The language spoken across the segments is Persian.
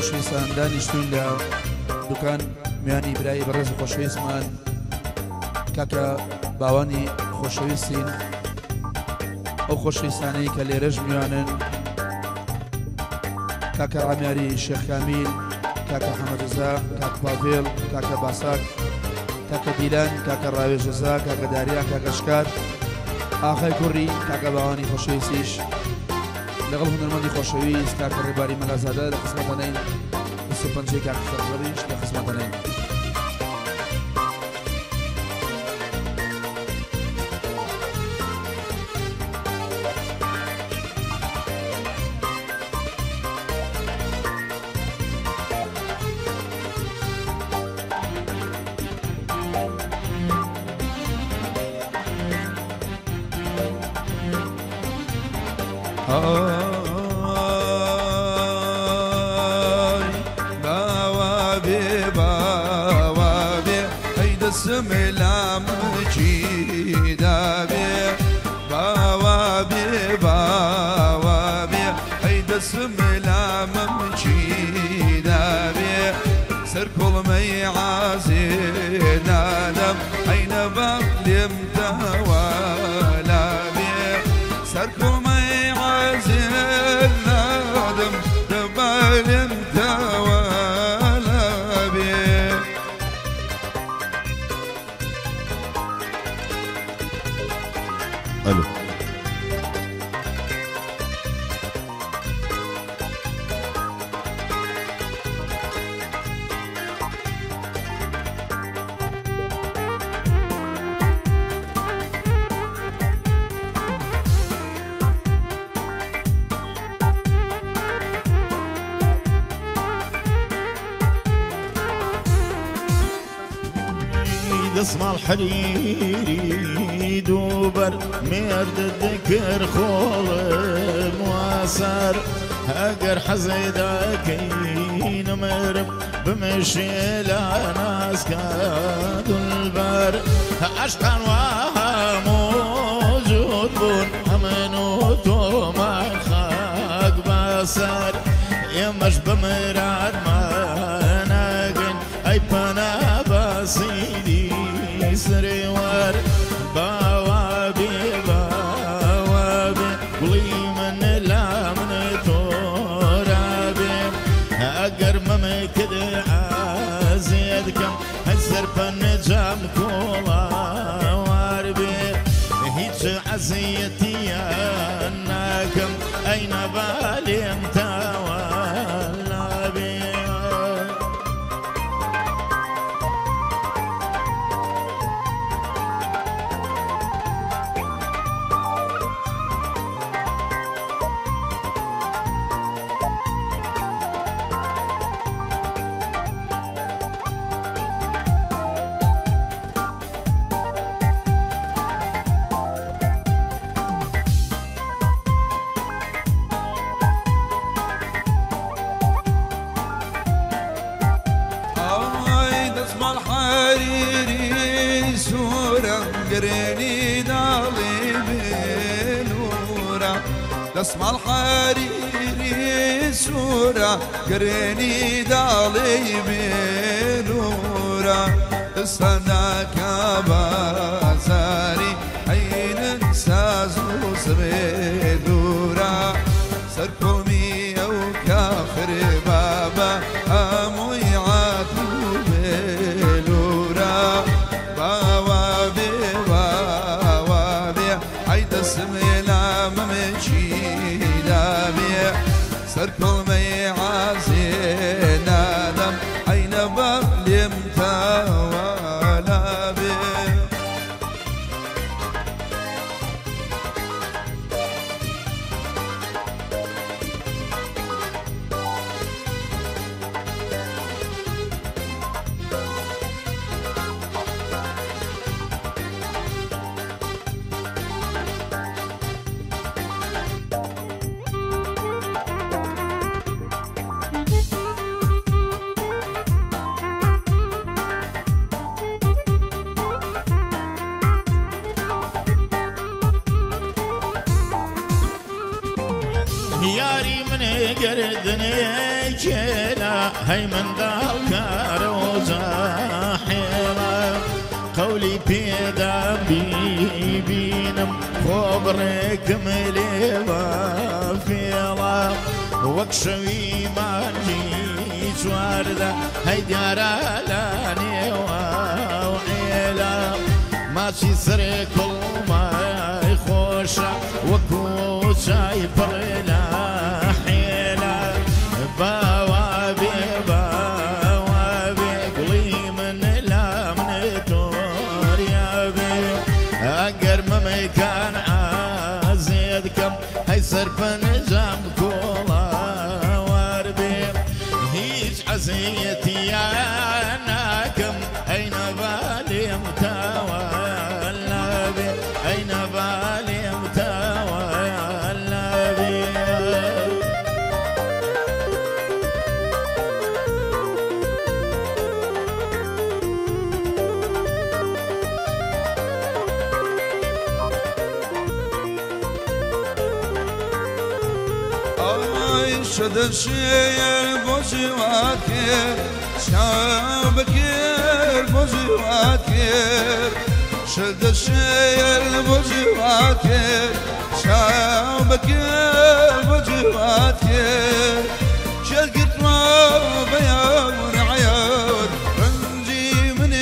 خۆشەویستان دانیشتوین لە دوکان میانی برایی بەڕێز خۆشەویستمان کاکە باوانی خۆشەویستین ئەو خۆشەویستانەی کە لێرەش میوانن کاکە ئامیاری شێخ کامیل کاکە حەمەدرزا کاکە پاڤێڵ کاکە باساک کاکە دیلان کاکە ڕاوێژەزا کاکە داریا کاکە شکار ئاخای کوڕی کاکە باوانی خۆشەویستیش لەگەڵ هونەرمەندی خۆشەویست کاکە ڕێباری مەلازادە لە خزمەتەنین پەنجەی کاکە سەرخەڵیش لە خزمەتەنین اسمع الحريري دوبر ميرد الذكر خول مواسر هاجر حزيدا كين مرب بمشي لناس كاد البر اشقن وموجود بون امنوتو ما خاق بصر يمش بمراد ما ناقن اي بنا بسيدي سريوار باوابي قولي من لا من تورابي أقر ممكد عزيدكم هزر بنجام كولا واربي هيج عزيتي أنكم أين بالي انت اسمع الحريري سورة قريني دالي بنورة الصداك بازاري عين سازو سبيدورة سركمي او كافر بابا اموي عاتو بلورة باوابي عيد اسمي لا ممشي سركل مي عزينا دم أين بليم توالا بي ياري من قردني كلا هي من داوكار وجاحيرة قولي بيدا بيبينم خبرك ملي وفيرة وكشوي ما نجيش واردة هي ديارة لاني وعيلة ماشي سري كل ما يخوشة وكو شايف رنا حيلة بوابي بوابي قلي من لا من تور يابي أقر ما كان عازيدكم هي سرف نجام كولا واربي هيج عزيتي يا ناكم أين بالي متولى بي أين بالي متولى بي شد الشير بوجواتير شابكير بوجواتير شد الشير بوجواتير شابكير بوجواتير شلقت ما بيان عيار رنجي من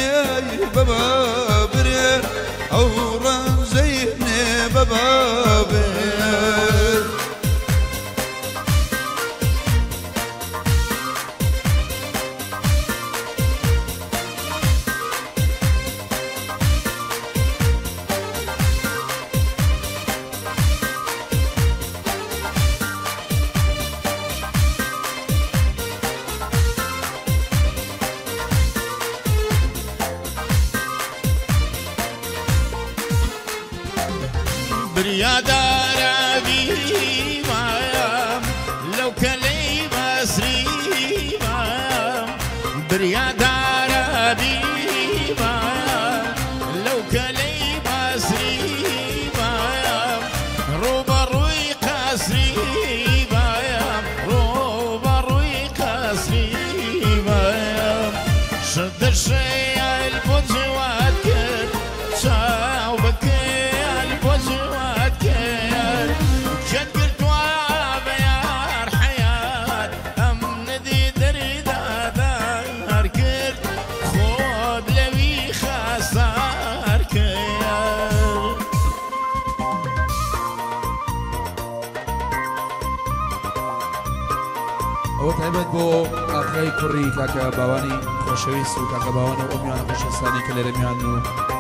بابا برير او رنزيني بابا برير بريادار أبي مايام لو كلي مسري مايام بريادار أبي مايام لو كلي مسري مايام روبا روي قاسري مايام روبا روي قاسري مايام شد الشيء البوجوات كر شاو بكر ئەوە تایبەت بۆ ئاخای کوڕی کاکە باوانی خۆشەویست و کاکە باوانە و ئەمیان خۆشەویستانی کە لێرە میان و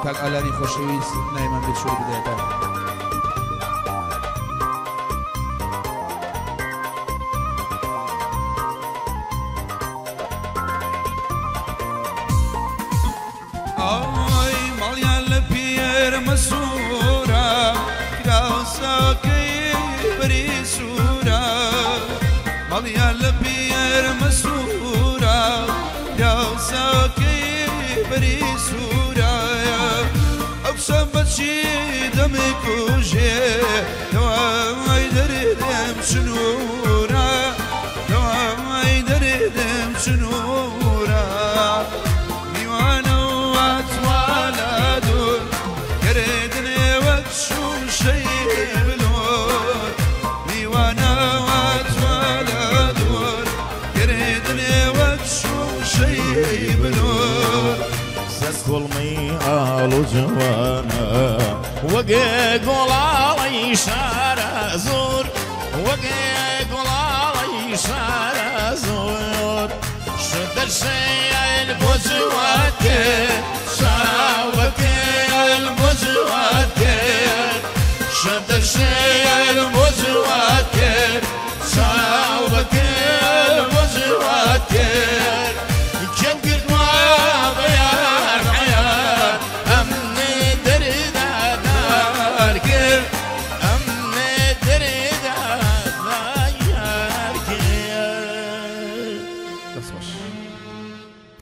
کاک ئالانی خۆشەویست نایمان بێت شوور بدەێتەوە. ئای ماڵیان لە پێر مەسوورە کراساکەی بەری سوورە ماڵیان لە پێر مەسوورە کراساکەی بەری سوورایە ئەو شەم بەچی دەمی کوژێ دەوای دەرێدەم چنوورە دەوای دەرێدەم چنوورە كلمي آلو جوانا وقي قلالي شارع زور وقي قلالي شارع زور شد الشيء البوج